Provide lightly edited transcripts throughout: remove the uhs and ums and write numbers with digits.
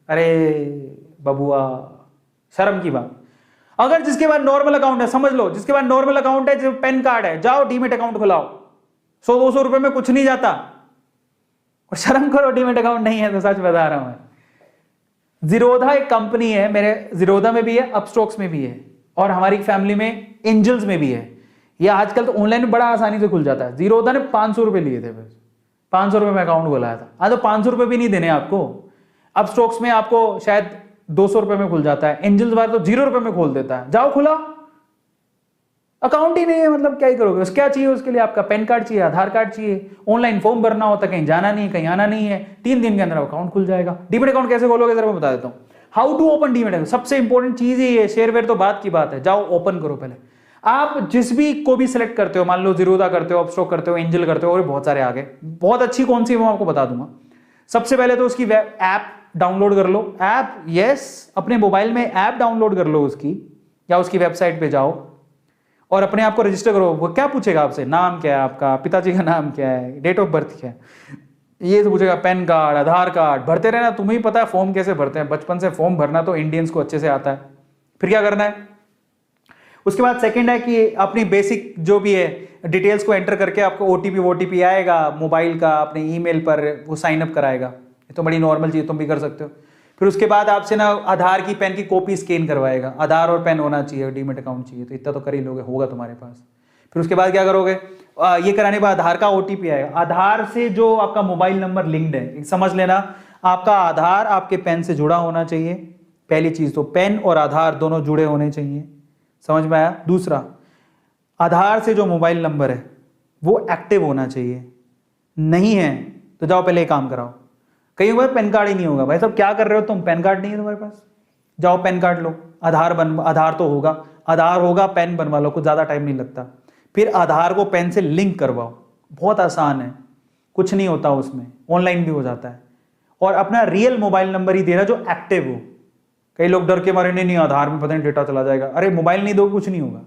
अरे बबुआ, शर्म की बात। अगर जिसके पास नॉर्मल अकाउंट है, समझ लो, जिसके पास नॉर्मल अकाउंट है, जो पैन कार्ड है, जाओ डीमेट अकाउंट खुलाओ। 100-200 रुपए में कुछ नहीं जाता। और शर्म करो, डीमेट अकाउंट नहीं है तो सच बता रहा हूं मैं। जीरोधा एक कंपनी है, मेरे जीरोधा में भी है, अपस्टॉक्स में भी है, और हमारी फैमिली में एंजल्स में भी है। ये आजकल तो ऑनलाइन में बड़ा आसानी से खुल जाता है। जीरोधा ने 500 रुपए लिए थे, बस 500 रुपए में अकाउंट खोलाया था। हाँ, तो 500 रुपए भी नहीं देने आपको। अपस्टॉक्स में आपको शायद 200 रुपए में खुल जाता है, एंजल्स बार तो 0 रुपए में खोल देता है। जाओ खुला, अकाउंट ही नहीं है, मतलब क्या ही करोगे। उस क्या चाहिए उसके लिए? आपका पैन कार्ड चाहिए, आधार कार्ड चाहिए, ऑनलाइन फॉर्म भरना होता है, कहीं जाना नहीं है, कहीं आना नहीं है, 3 दिन के अंदर अकाउंट खुल जाएगा। डीमेट अकाउंट कैसे खोलोगे जरा मैं बता देता हूँ। How to open demat account, सबसे इंपॉर्टेंट चीज ही है। शेयरवेयर तो बात की बात है, जाओ ओपन करो पहले। आप जिस भी को भी सिलेक्ट करते हो, मान लो जीरोधा करते हो, अपस्टॉक करते हो, एंजल करते हो, और बहुत सारे आगे, बहुत अच्छी कौन सी मैं आपको बता दूंगा। सबसे पहले तो उसकी ऐप डाउनलोड कर लो। ऐप, यस, अपने मोबाइल में ऐप डाउनलोड कर लो उसकी, या उसकी वेबसाइट पे जाओ और अपने आप को रजिस्टर करो। वो क्या पूछेगा आपसे? नाम क्या है आपका, पिताजी का नाम क्या है, डेट ऑफ बर्थ क्या है, ये तो पूछेगा। पैन कार्ड, आधार कार्ड भरते रहना। तुम्हें ही पता है फॉर्म कैसे भरते हैं, बचपन से फॉर्म भरना तो इंडियंस को अच्छे से आता है। फिर क्या करना है? उसके बाद सेकंड है कि अपनी बेसिक जो भी है डिटेल्स को एंटर करके आपको ओटीपी आएगा मोबाइल का, अपने ईमेल पर वो साइन अप कराएगा। ये तो बड़ी नॉर्मल चीज, तुम भी कर सकते हो। फिर उसके बाद आपसे ना आधार की, पैन की कॉपी स्कैन करवाएगा। आधार और पैन होना चाहिए, डीमेट अकाउंट चाहिए, तो इतना तो कर ही लोगे, होगा तुम्हारे पास। फिर उसके बाद क्या करोगे? ये कराने के बाद आधार का ओटीपी आएगा। आधार से जो आपका मोबाइल नंबर लिंक्ड है, समझ लेना, आपका आधार आपके पैन से जुड़ा होना चाहिए। पहली चीज तो पैन और आधार दोनों जुड़े होने चाहिए, समझ में आया? दूसरा, आधार से जो मोबाइल नंबर है वो एक्टिव होना चाहिए। नहीं है तो जाओ पहले एक काम कराओ। कई बार पैन कार्ड ही नहीं होगा। भाई साहब क्या कर रहे हो तुम, पैन कार्ड नहीं है तुम्हारे पास, जाओ पैन कार्ड लो। आधार तो होगा, आधार होगा, पैन बनवा लो, कुछ ज्यादा टाइम नहीं लगता। फिर आधार को पैन से लिंक करवाओ, बहुत आसान है, कुछ नहीं होता उसमें, ऑनलाइन भी हो जाता है। और अपना रियल मोबाइल नंबर ही देना जो एक्टिव हो। कई लोग डर के मारे नहीं आधार में पता नहीं डेटा चला जाएगा। अरे मोबाइल नहीं दो, कुछ नहीं होगा,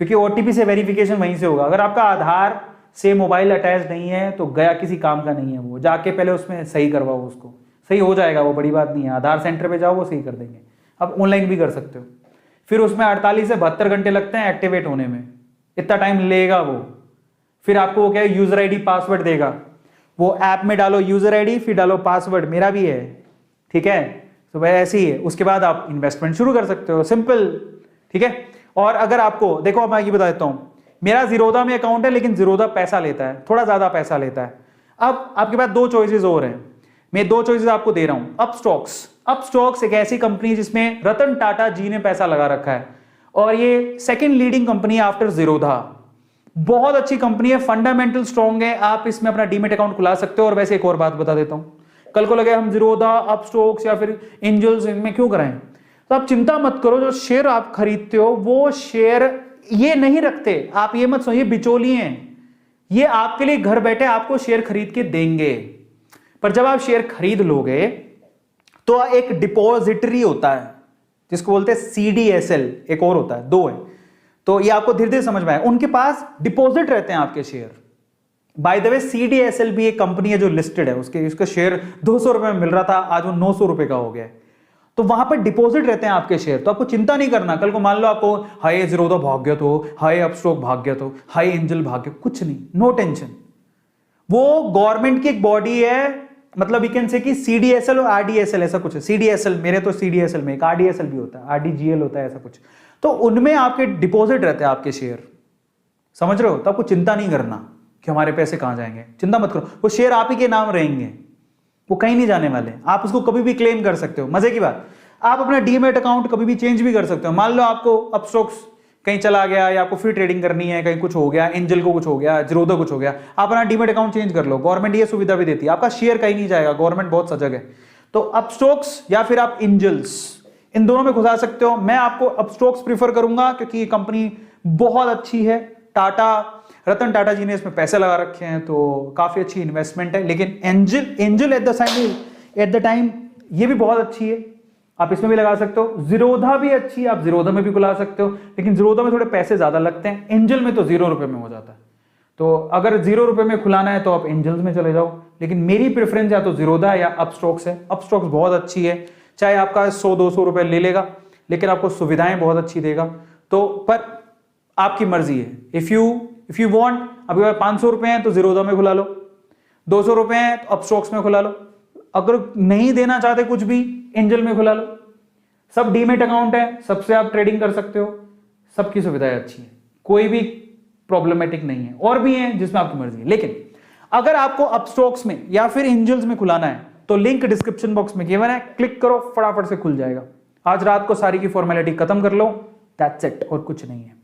क्योंकि ओटीपी से वेरिफिकेशन वहीं से होगा। अगर आपका आधार से मोबाइल अटैच नहीं है तो गया, किसी काम का नहीं है वो। जाके पहले उसमें सही करवाओ, उसको सही हो जाएगा, वो बड़ी बात नहीं है। आधार सेंटर पे जाओ, वो सही कर देंगे। अब ऑनलाइन भी कर सकते हो। फिर उसमें 48 से 72 घंटे लगते हैं एक्टिवेट होने में, इतना टाइम लेगा वो। फिर आपको वो क्या है, यूजर आईडी पासवर्ड देगा। वो ऐप में डालो यूजर आईडी, फिर डालो पासवर्ड, मेरा भी है, ठीक है। तो वह ऐसे ही है। उसके बाद आप इन्वेस्टमेंट शुरू कर सकते हो, सिंपल, ठीक है। और अगर आपको देखो, मैं ये बता देता हूं, मेरा जीरोधा में अकाउंट है, लेकिन जीरोधा पैसा लेता है, थोड़ा ज्यादा पैसा लेता है। अब आपके पास 2 चॉइसेस और हैं, मैं 2 चॉइसेस आपको दे रहा हूं। अपस्टॉक्स एक ऐसी कंपनी जिसमें रतन टाटा जी ने पैसा लगा रखा है, और ये सेकंड लीडिंग कंपनी है आफ्टर जीरोधा। बहुत अच्छी कंपनी है, फंडामेंटल स्ट्रॉन्ग है, आप इसमें अपना डीमेट अकाउंट खुला सकते हो। और वैसे एक और बात बता देता हूं, कल को लगे हम जीरोधा, अपस्टॉक्स या फिर एंजल्स इनमें क्यों कराएं, तो आप चिंता मत करो। जो शेयर आप खरीदते हो वो शेयर ये नहीं रखते, आप ये मत सोचिए बिचौलिए हैं, ये आपके लिए घर बैठे आपको शेयर खरीद के देंगे। पर जब आप शेयर खरीद लोगे तो एक डिपॉजिटरी होता है जिसको बोलते हैं सीडीएसएल, एक और होता है, 2 है। तो ये आपको धीरे धीरे समझ में आए, उनके पास डिपॉजिट रहते हैं आपके share. By the way CDSL भी एक कंपनी है जो लिस्टेड है, उसका शेयर 200 रुपए में मिल रहा था, आज वो 900 रुपए का हो गया है। तो वहां पर डिपॉजिट रहते हैं आपके शेयर, तो आपको चिंता नहीं करना। कल को मान लो आपको हाई जीरोधा भाग गया, तो हाई अपस्टॉक भाग गया, तो हाई एंजल भाग गया, कुछ नहीं, नो टेंशन। वो गवर्नमेंट की एक बॉडी है, मतलब यू कैन से कि सीडीएसएल और आरडीएसएल ऐसा कुछ है। सीडीएसएल, मेरे तो सीडीएसएल में एक आरडीएसएल भी होता है, आरडीजीएल होता है, ऐसा कुछ। तो उनमें आपके डिपॉजिट रहते हैं आपके शेयर, समझ रहे हो? तो आपको चिंता नहीं करना कि हमारे पैसे कहां जाएंगे, चिंता मत करो। वो शेयर आप ही के नाम रहेंगे, वो कहीं नहीं जाने वाले। आप उसको कभी भी क्लेम कर सकते हो। मजे की बात, आप अपना डीमेट अकाउंट कभी भी चेंज भी कर सकते हो। मान लो आपको अपस्टॉक्स कहीं चला गया, या आपको फ्री ट्रेडिंग करनी है, कहीं कुछ हो गया, एंजल को कुछ हो गया, जीरोधा कुछ हो गया, आप अपना डीमेट अकाउंट चेंज कर लो। गवर्नमेंट ये सुविधा भी देती है, आपका शेयर कहीं नहीं जाएगा, गवर्नमेंट बहुत सजग है। तो अपस्टॉक्स या फिर आप एंजल्स, इन दोनों में घुसा सकते हो। मैं आपको अपस्टॉक्स प्रीफर करूंगा क्योंकि ये कंपनी बहुत अच्छी है। रतन टाटा जी ने इसमें पैसे लगा रखे हैं, तो काफी अच्छी इन्वेस्टमेंट है। लेकिन एंजल एट द टाइम ये भी बहुत अच्छी है, आप इसमें भी लगा सकते हो। जीरोधा भी अच्छी है, आप जीरोधा में भी खुला सकते हो, लेकिन जीरोधा में थोड़े पैसे ज्यादा लगते हैं, एंजल में तो 0 रुपए में हो जाता है। तो अगर 0 रुपए में खुलाना है तो आप एंजल्स में चले जाओ, लेकिन मेरी प्रेफरेंस या तो जीरोधा या अपस्टॉक्स है। अपस्टॉक्स बहुत अच्छी है, चाहे आपका 100-200 रुपए ले लेगा, लेकिन आपको सुविधाएं बहुत अच्छी देगा। तो पर आपकी मर्जी है, इफ यू वांट, अभी 500 रुपए हैं तो जीरोधा में खुला लो, 200 रुपए हैं तो अपस्टॉक्स में खुला लो, अगर नहीं देना चाहते कुछ भी एंजल में खुला लो, सब डीमेट अकाउंट है, सबसे आप ट्रेडिंग कर सकते हो, सबकी सुविधाएं अच्छी है, कोई भी प्रॉब्लमेटिक नहीं है। और भी है जिसमें आपकी मर्जी है, लेकिन अगर आपको अपस्टॉक्स में या फिर एंजल्स में खुलाना है तो लिंक डिस्क्रिप्शन बॉक्स में गिवन है, क्लिक करो, फटाफट से खुल जाएगा। आज रात को सारी की फॉर्मेलिटी खत्म कर लो, दैट्स इट, और कुछ नहीं है।